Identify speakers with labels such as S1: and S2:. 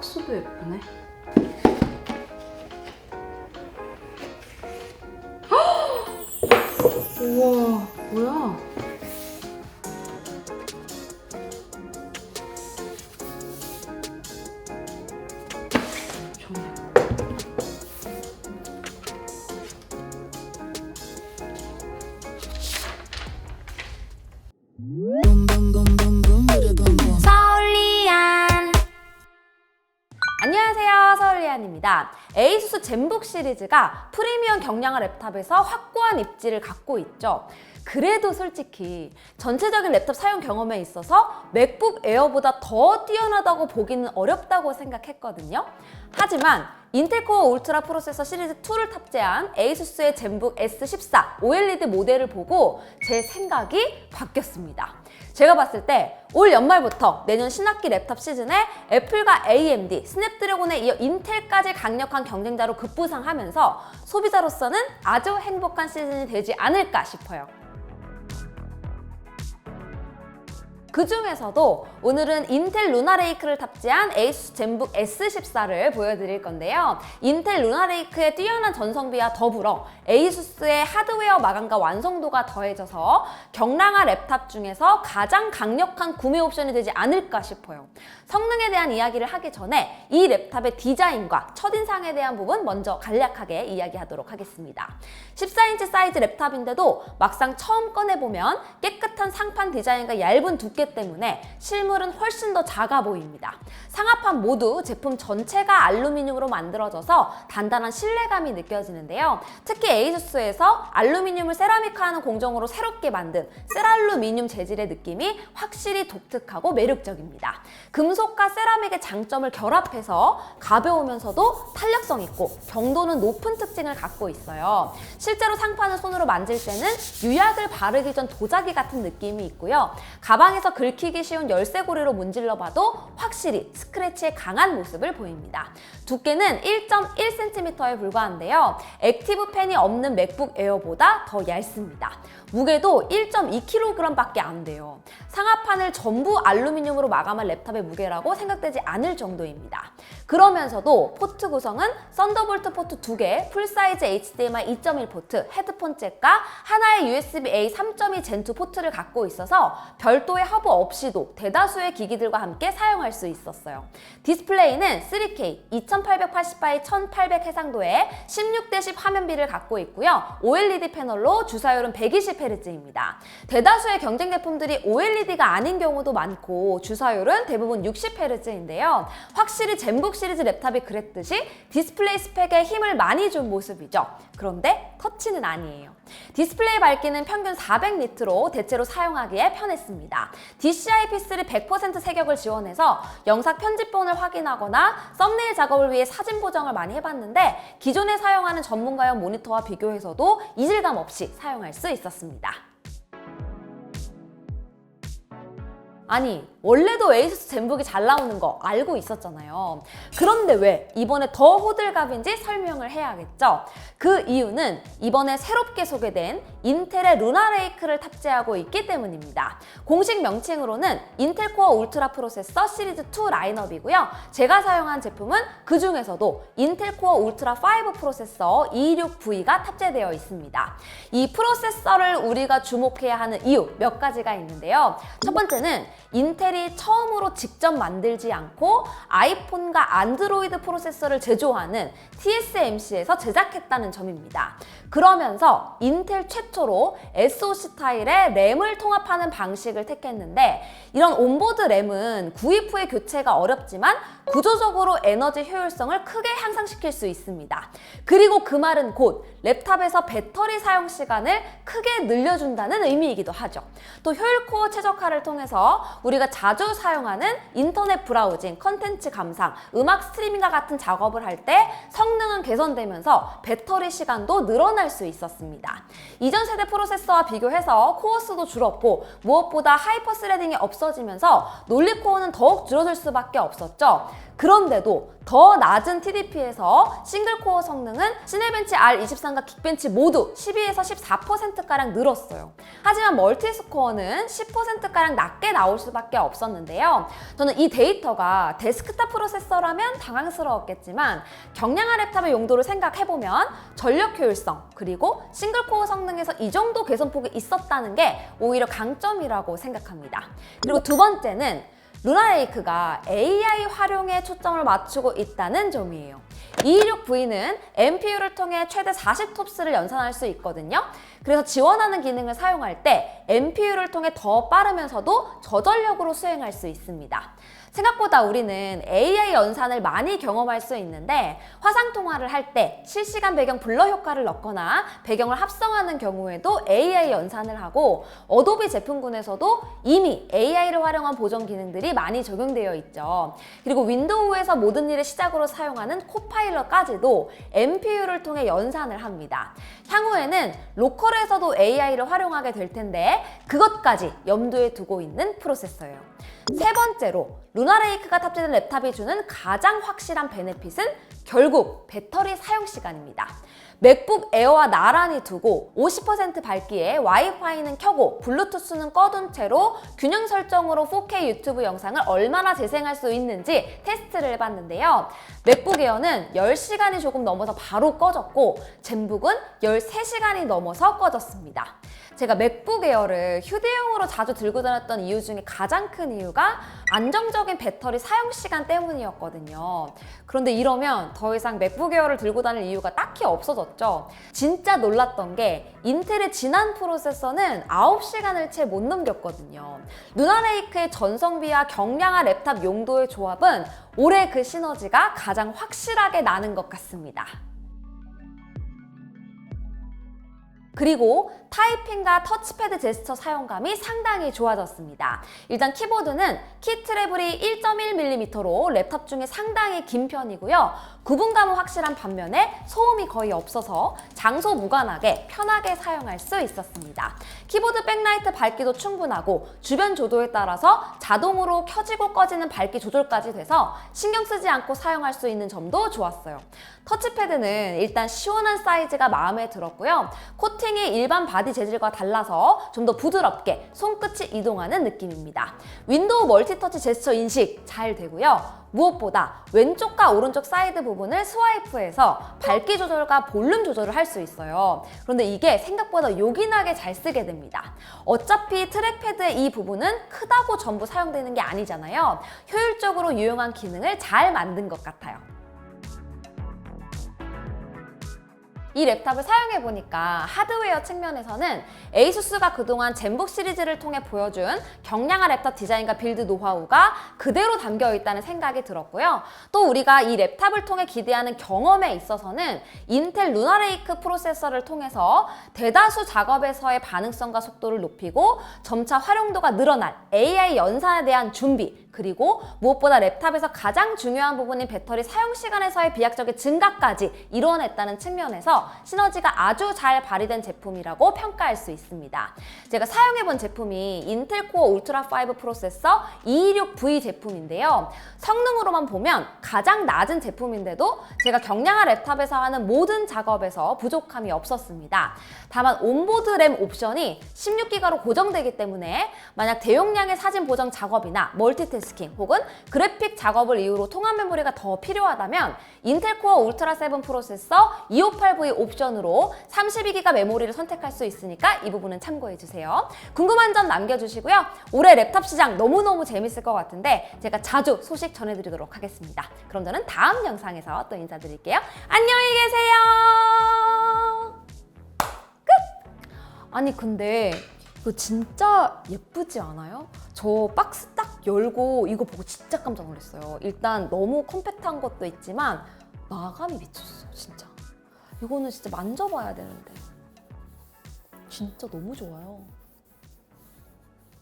S1: 박스도 예쁘네. 우와, 뭐야? 좋네.
S2: 서울리안. 안녕하세요, 서울리안입니다. 에이수스 젠북 시리즈가 프리미엄 경량화 랩탑에서 확고한 입지를 갖고 있죠. 그래도 솔직히 전체적인 랩탑 사용 경험에 있어서 맥북 에어보다 더 뛰어나다고 보기는 어렵다고 생각했거든요. 하지만 인텔 코어 울트라 프로세서 시리즈 2를 탑재한 에이수스의 젠북 S14 OLED 모델을 보고 제 생각이 바뀌었습니다. 제가 봤을 때 올 연말부터 내년 신학기 랩탑 시즌에 애플과 AMD, 스냅드래곤에 이어 인텔까지 강력한 경쟁자로 급부상하면서 소비자로서는 아주 행복한 시즌이 되지 않을까 싶어요. 그 중에서도 오늘은 인텔 루나레이크를 탑재한 에이수스 젠북 S14를 보여드릴 건데요. 인텔 루나레이크의 뛰어난 전성비와 더불어 에이수스의 하드웨어 마감과 완성도가 더해져서 경량화 랩탑 중에서 가장 강력한 구매 옵션이 되지 않을까 싶어요. 성능에 대한 이야기를 하기 전에 이 랩탑의 디자인과 첫인상에 대한 부분 먼저 간략하게 이야기하도록 하겠습니다. 14인치 사이즈 랩탑인데도 막상 처음 꺼내보면 깨끗한 상판 디자인과 얇은 두께 때문에 실물은 훨씬 더 작아 보입니다. 상하판 모두 제품 전체가 알루미늄으로 만들어져서 단단한 신뢰감이 느껴지는데요. 특히 에이수스에서 알루미늄을 세라믹화하는 공정으로 새롭게 만든 세랄루미늄 재질의 느낌이 확실히 독특하고 매력적입니다. 금속과 세라믹의 장점을 결합해서 가벼우면서도 탄력성 있고 경도는 높은 특징을 갖고 있어요. 실제로 상판을 손으로 만질 때는 유약을 바르기 전 도자기 같은 느낌이 있고요. 가방에서 긁히기 쉬운 열쇠고리로 문질러 봐도 확실히 스크래치에 강한 모습을 보입니다. 두께는 1.1cm에 불과한데요. 액티브 펜이 없는 맥북 에어보다 더 얇습니다. 무게도 1.2kg 밖에 안 돼요. 상하판을 전부 알루미늄으로 마감한 랩탑의 무게라고 생각되지 않을 정도입니다. 그러면서도 포트 구성은 썬더볼트 포트 2개, 풀사이즈 HDMI 2.1 포트, 헤드폰 잭과 하나의 USB-A 3.2 젠2 포트를 갖고 있어서 별도의 허브 없이도 대다수의 기기들과 함께 사용할 수 있었어요. 디스플레이는 3K 2880x 1800 해상도의 16:10 화면비를 갖고 있고요. OLED 패널로 주사율은 120Hz입니다. 대다수의 경쟁 제품들이 OLED가 아닌 경우도 많고 주사율은 대부분 60Hz인데요. 확실히 젠북 시리즈 랩탑이 그랬듯이 디스플레이 스펙에 힘을 많이 준 모습이죠. 그런데 터치는 아니에요. 디스플레이 밝기는 평균 400니트로 대체로 사용하기에 편했습니다. DCI-P3 100% 세격을 지원해서 영상 편집본을 확인하거나 썸네일 작업을 위해 사진 보정을 많이 해봤는데 기존에 사용하는 전문가용 모니터와 비교해서도 이질감 없이 사용할 수 있었습니다. 아니, 원래도 에이수스 젠북이 잘 나오는 거 알고 있었잖아요. 그런데 왜 이번에 더 호들갑인지 설명을 해야겠죠? 그 이유는 이번에 새롭게 소개된 인텔의 루나레이크를 탑재하고 있기 때문입니다. 공식 명칭으로는 인텔 코어 울트라 프로세서 시리즈 2 라인업이고요. 제가 사용한 제품은 그 중에서도 인텔 코어 울트라 5 프로세서 226V가 탑재되어 있습니다. 이 프로세서를 우리가 주목해야 하는 이유 몇 가지가 있는데요. 첫 번째는 인텔이 처음으로 직접 만들지 않고 아이폰과 안드로이드 프로세서를 제조하는 TSMC에서 제작했다는 점입니다. 그러면서 인텔 최초로 SoC 스타일의 램을 통합하는 방식을 택했는데 이런 온보드 램은 구입 후에 교체가 어렵지만 구조적으로 에너지 효율성을 크게 향상시킬 수 있습니다. 그리고 그 말은 곧 랩탑에서 배터리 사용 시간을 크게 늘려준다는 의미이기도 하죠. 또 효율코어 최적화를 통해서 우리가 자주 사용하는 인터넷 브라우징, 컨텐츠 감상, 음악 스트리밍과 같은 작업을 할 때 성능은 개선되면서 배터리 시간도 늘어날 수 있었습니다. 이전 세대 프로세서와 비교해서 코어 수도 줄었고 무엇보다 하이퍼 스레딩이 없어지면서 논리코어는 더욱 줄어들 수밖에 없었죠. 그런데도 더 낮은 TDP에서 싱글코어 성능은 시네벤치 R23과 긱벤치 모두 12에서 14%가량 늘었어요. 하지만 멀티스코어는 10%가량 낮게 나올 수밖에 없었는데요. 저는 이 데이터가 데스크탑 프로세서라면 당황스러웠겠지만 경량화 랩탑의 용도를 생각해보면 전력 효율성 그리고 싱글코어 성능에서 이 정도 개선폭이 있었다는 게 오히려 강점이라고 생각합니다. 그리고 두 번째는 루나레이크가 AI 활용에 초점을 맞추고 있다는 점이에요. 226V는 NPU를 통해 최대 40톱스를 연산할 수 있거든요. 그래서 지원하는 기능을 사용할 때 NPU를 통해 더 빠르면서도 저전력으로 수행할 수 있습니다. 생각보다 우리는 AI 연산을 많이 경험할 수 있는데 화상 통화를 할 때 실시간 배경 블러 효과를 넣거나 배경을 합성하는 경우에도 AI 연산을 하고 어도비 제품군에서도 이미 AI를 활용한 보정 기능들이 많이 적용되어 있죠. 그리고 윈도우에서 모든 일을 시작으로 사용하는 코파일럿까지도 NPU를 통해 연산을 합니다. 향후에는 로컬에서도 AI를 활용하게 될 텐데 그것까지 염두에 두고 있는 프로세서예요. 세 번째로 루나레이크가 탑재된 랩탑이 주는 가장 확실한 베네핏은 결국 배터리 사용 시간입니다. 맥북 에어와 나란히 두고 50% 밝기에 와이파이는 켜고 블루투스는 꺼둔 채로 균형 설정으로 4K 유튜브 영상을 얼마나 재생할 수 있는지 테스트를 해봤는데요. 맥북 에어는 10시간이 조금 넘어서 바로 꺼졌고 젠북은 13시간이 넘어서 꺼졌습니다. 제가 맥북 에어를 휴대용으로 자주 들고 다녔던 이유 중에 가장 큰 이유가 안정적인 배터리 사용 시간 때문이었거든요. 그런데 이러면 더 이상 맥북 에어를 들고 다닐 이유가 딱히 없어졌죠. 진짜 놀랐던 게 인텔의 지난 프로세서는 9시간을 채 못 넘겼거든요. 루나레이크의 전성비와 경량화 랩탑 용도의 조합은 올해 그 시너지가 가장 확실하게 나는 것 같습니다. 그리고 타이핑과 터치패드 제스처 사용감이 상당히 좋아졌습니다. 일단 키보드는 키 트래블이 1.1mm로 랩탑 중에 상당히 긴 편이고요. 구분감은 확실한 반면에 소음이 거의 없어서 장소 무관하게 편하게 사용할 수 있었습니다. 키보드 백라이트 밝기도 충분하고 주변 조도에 따라서 자동으로 켜지고 꺼지는 밝기 조절까지 돼서 신경 쓰지 않고 사용할 수 있는 점도 좋았어요. 터치패드는 일단 시원한 사이즈가 마음에 들었고요. 코팅이 일반 바디 재질과 달라서 좀 더 부드럽게 손끝이 이동하는 느낌입니다. 윈도우 멀티터치 제스처 인식 잘 되고요. 무엇보다 왼쪽과 오른쪽 사이드 부분을 스와이프해서 밝기 조절과 볼륨 조절을 할 수 있어요. 그런데 이게 생각보다 요긴하게 잘 쓰게 됩니다. 어차피 트랙패드의 이 부분은 크다고 전부 사용되는 게 아니잖아요. 효율적으로 유용한 기능을 잘 만든 것 같아요. 이 랩탑을 사용해보니까 하드웨어 측면에서는 에이수스가 그동안 젠북 시리즈를 통해 보여준 경량화 랩탑 디자인과 빌드 노하우가 그대로 담겨있다는 생각이 들었고요. 또 우리가 이 랩탑을 통해 기대하는 경험에 있어서는 인텔 루나레이크 프로세서를 통해서 대다수 작업에서의 반응성과 속도를 높이고 점차 활용도가 늘어날 AI 연산에 대한 준비, 그리고 무엇보다 랩탑에서 가장 중요한 부분인 배터리 사용 시간에서의 비약적인 증가까지 이뤄냈다는 측면에서 시너지가 아주 잘 발휘된 제품이라고 평가할 수 있습니다. 제가 사용해본 제품이 인텔 코어 울트라 5 프로세서 226V 제품인데요. 성능으로만 보면 가장 낮은 제품인데도 제가 경량화 랩탑에서 하는 모든 작업에서 부족함이 없었습니다. 다만 온보드 램 옵션이 16기가로 고정되기 때문에 만약 대용량의 사진 보정 작업이나 멀티태스킹 혹은 그래픽 작업을 이유로 통합 메모리가 더 필요하다면 인텔 코어 울트라 7 프로세서 258V 옵션으로 32기가 메모리를 선택할 수 있으니까 이 부분은 참고해주세요. 궁금한 점 남겨주시고요. 올해 랩탑 시장 너무너무 재밌을 것 같은데 제가 자주 소식 전해드리도록 하겠습니다. 그럼 저는 다음 영상에서 또 인사드릴게요. 안녕히 계세요. 끝! 아니 근데 이거 진짜 예쁘지 않아요? 저 박스 딱 열고 이거 보고 진짜 깜짝 놀랐어요. 일단 너무 컴팩트한 것도 있지만 마감이 미쳤어, 진짜. 이거는 진짜 만져봐야 되는데. 진짜 너무 좋아요.